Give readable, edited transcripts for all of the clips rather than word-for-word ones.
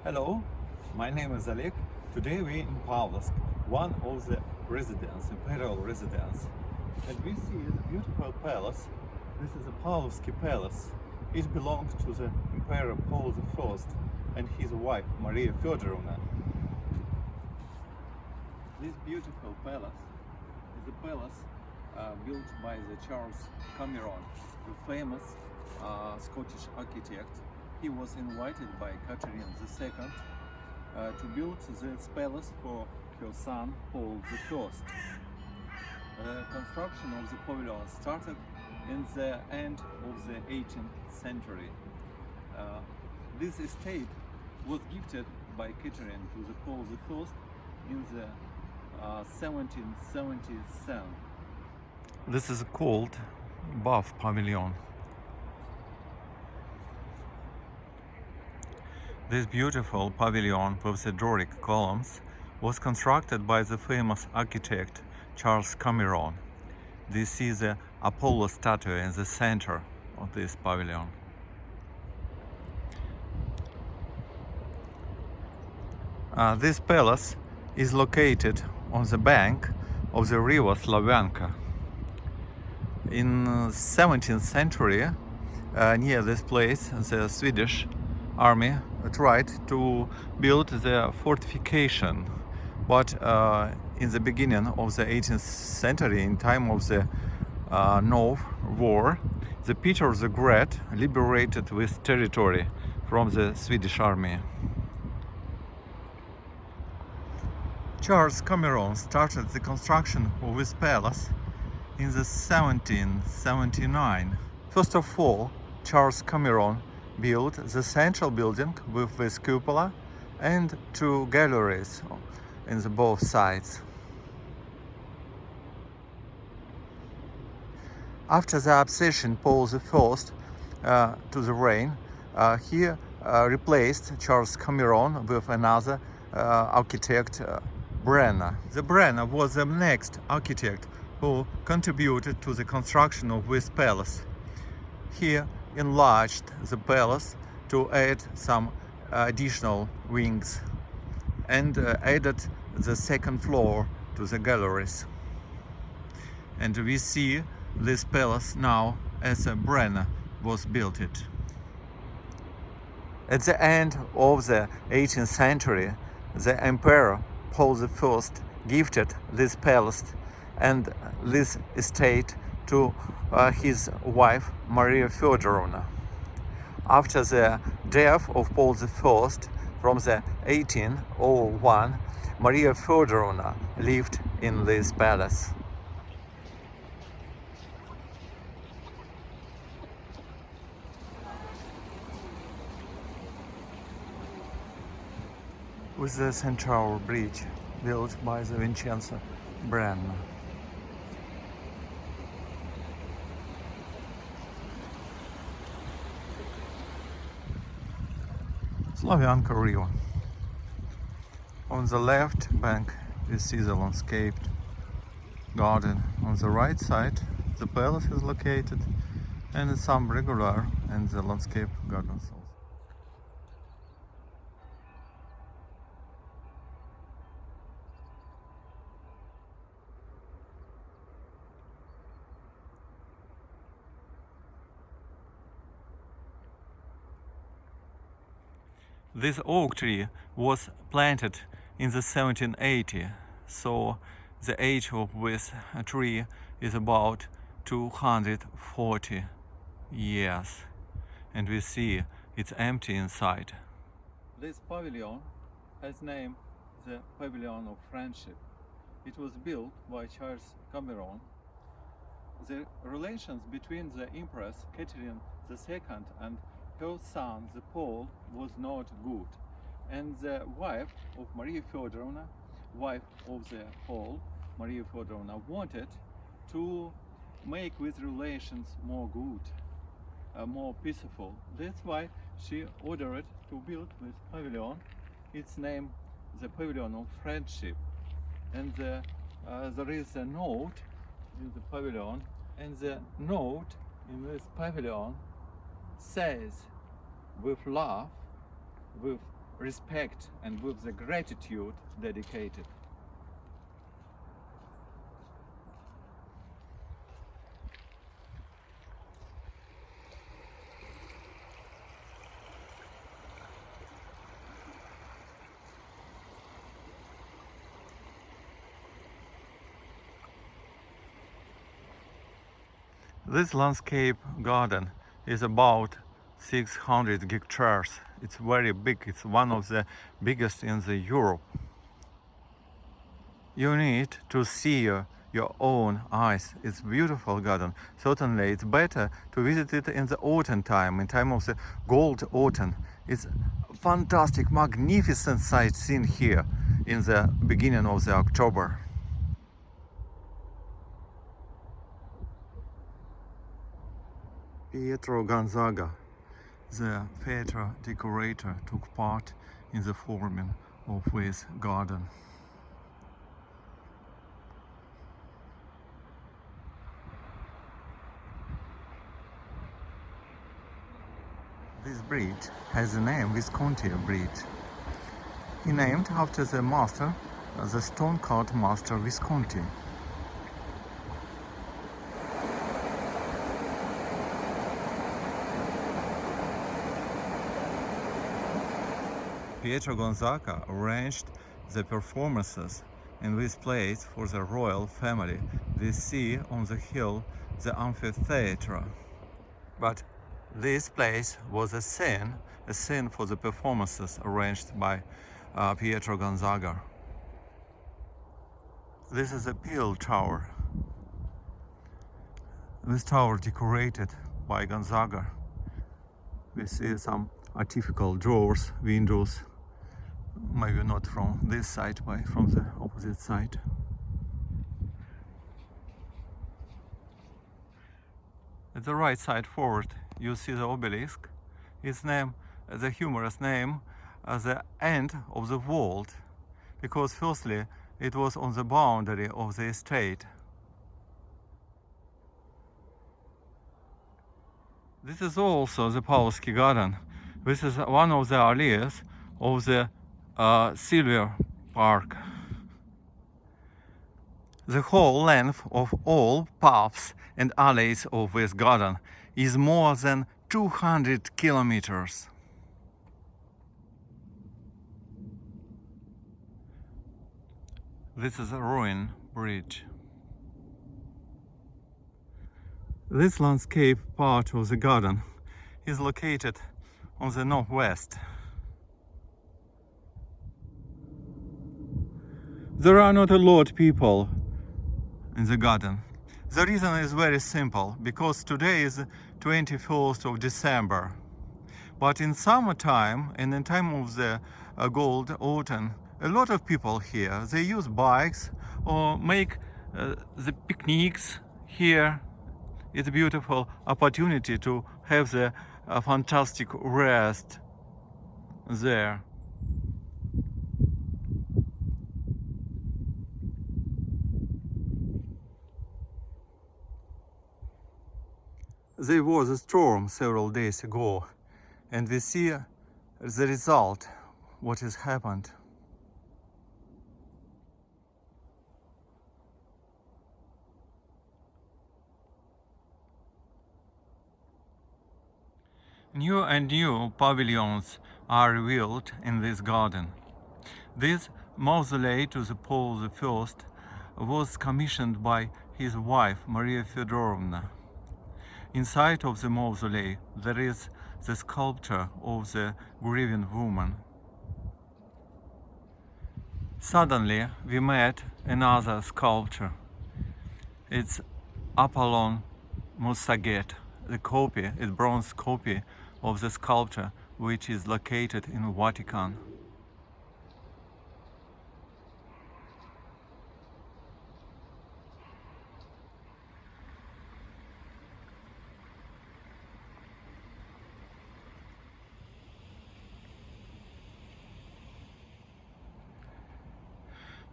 Hello, my name is Oleg. Today we in Pavlovsk, one of the imperial residence. And we see the beautiful palace. This is a Pavlovsky palace. It belongs to the Emperor Paul I and his wife Maria Fedorovna. This beautiful palace is a palace built by the Charles Cameron, the famous Scottish architect. He was invited by Catherine II to build this palace for her son Paul I. Construction of the pavilion started in the end of the 18th century. This estate was gifted by Catherine to the Paul I in the 1777. This is called Buff Pavilion. This beautiful pavilion with the Doric columns was constructed by the famous architect Charles Cameron. This is the Apollo statue in the center of this pavilion. This palace is located on the bank of the river Slavyanka. In 17th century, near this place, the Swedish army tried to build the fortification, but in the beginning of the 18th century, in time of the North War, the Peter the Great liberated this territory from the Swedish army. Charles Cameron started the construction of this palace in the 1779. First of all, Charles Cameron built the central building with this cupola and two galleries in the both sides. After the accession Paul I to the reign, he replaced Charles Cameron with another architect, Brenner. The Brenner was the next architect who contributed to the construction of this palace. He enlarged the palace to add some additional wings and added the second floor to the galleries. And we see this palace now as a Brenner was built it. At the end of the 18th century, the Emperor Paul I gifted this palace and this estate to his wife Maria Fedorovna. After the death of Paul I from the 1801, Maria Fedorovna lived in this palace. With the central bridge built by the Vincenzo Brenner. Slavyanka River. On the left bank you see the landscaped garden. On the right side the palace is located and some regular and the landscape gardens also. This oak tree was planted in the 1780, so the age of this tree is about 240 years, and we see it's empty inside. This pavilion has named the Pavilion of Friendship. It was built by Charles Cameron. The relations between the Empress Catherine II and her son, the Paul, was not good, and the wife of Maria Fedorovna, wife of the Paul, Maria Fedorovna, wanted to make these relations more good, more peaceful. That's why she ordered to build this pavilion. It's named the Pavilion of Friendship, and there is a note in the pavilion, and the note in this pavilion says, with love, with respect and with the gratitude dedicated. This landscape garden is about 600 hectares. It's very big. It's one of the biggest in the Europe. You need to see your own eyes. It's beautiful garden. Certainly, it's better to visit it in the autumn time, in time of the gold autumn. It's fantastic, magnificent sight seen here in the beginning of the October. Pietro Gonzaga, the theater decorator, took part in the forming of this garden. This bridge has the name Visconti Bridge. He named after the master, the stone cut master Visconti. Pietro Gonzaga arranged the performances in this place for the royal family. They see on the hill the amphitheater. But this place was a scene for the performances arranged by Pietro Gonzaga. This is a Peel Tower. This tower decorated by Gonzaga. We see some artificial doors, windows, maybe not from this side, but from the opposite side. At the right side forward, you see the obelisk. Its name, the humorous name, the end of the world, because firstly, it was on the boundary of the estate. This is also the Pavlovsky garden. This is one of the alleys of the Silver Park. The whole length of all paths and alleys of this garden is more than 200 kilometers. This is a ruined bridge. This landscape part of the garden is located on the northwest. There are not a lot of people in the garden. The reason is very simple, because today is 21st of December. But in summertime and in time of the gold autumn, a lot of people here, they use bikes or make the picnics here. It's a beautiful opportunity to have the fantastic rest there. There was a storm several days ago, and we see the result, what has happened. New and new pavilions are revealed in this garden. This mausoleum to the Paul I was commissioned by his wife Maria Fedorovna. Inside of the mausoleum there is the sculpture of the grieving woman. Suddenly we met another sculpture. It's Apollon Musaget, the copy, a bronze copy of the sculpture which is located in Vatican.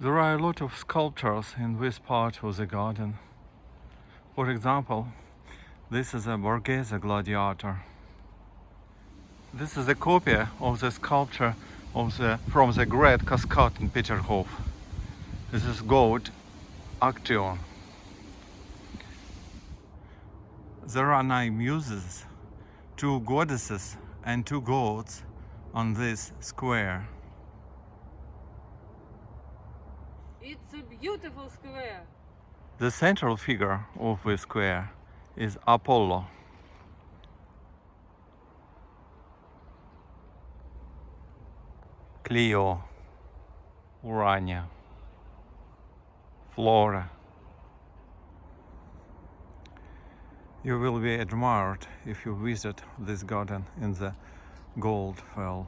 There are a lot of sculptures in this part of the garden. For example, this is a Borghese gladiator. This is a copy of the sculpture from the Great Cascade in Peterhof. This is goat Action. There are 9 muses, 2 goddesses and 2 goats on this square. It's a beautiful square. The central figure of the square is Apollo. Clio, Urania, Flora. You will be admired if you visit this garden in the Goldfell.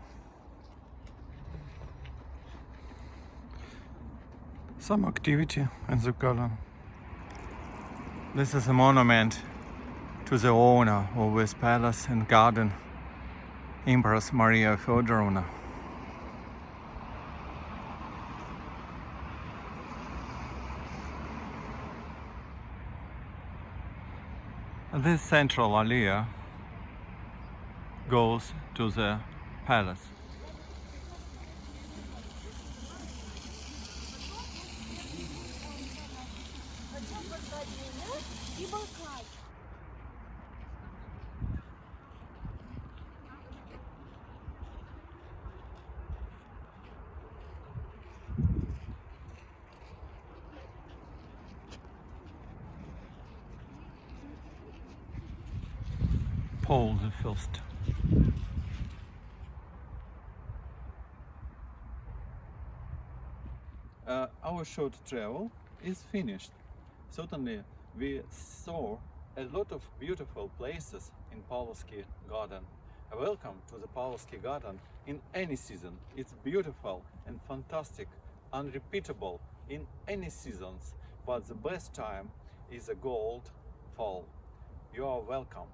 Some activity in the garden. This is a monument to the owner of this palace and garden, Empress Maria Feodorovna. This central allee goes to the palace. Paul the First. Our short travel is finished. Certainly, we saw a lot of beautiful places in Pavlovsky garden. Welcome to the Pavlovsky garden in any season. It's beautiful and fantastic, unrepeatable in any seasons, but the best time is a gold fall. You are welcome.